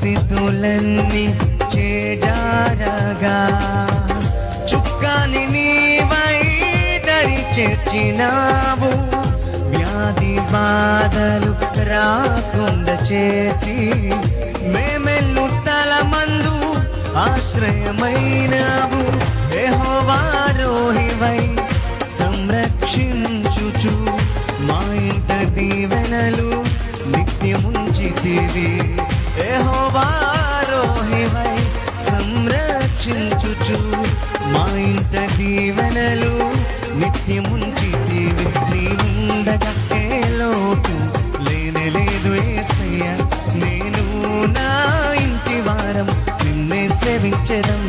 పరిస్థితులన్నీ చేజారగా చుక్కాని నీవై దరి చేర్చినావు. వ్యాధి బాధలు రాకుండా చేసి మేమెల్లు స్థలమందు ఆశ్రయమైనావు. యెహోవా రోహివై సంరక్షించుచు మా ఇంట దీవెనలు నిత్యముంచితివి. యెహోవా రోహివై సంరక్షించుచు మా ఇంట దీవెనలు నిత్యముంచితివి. నీవుండగా ఏ లోటు లేనే లేదు యేసయ్యా. నేను నా ఇంటి వారం నిన్నే సేవించెదం.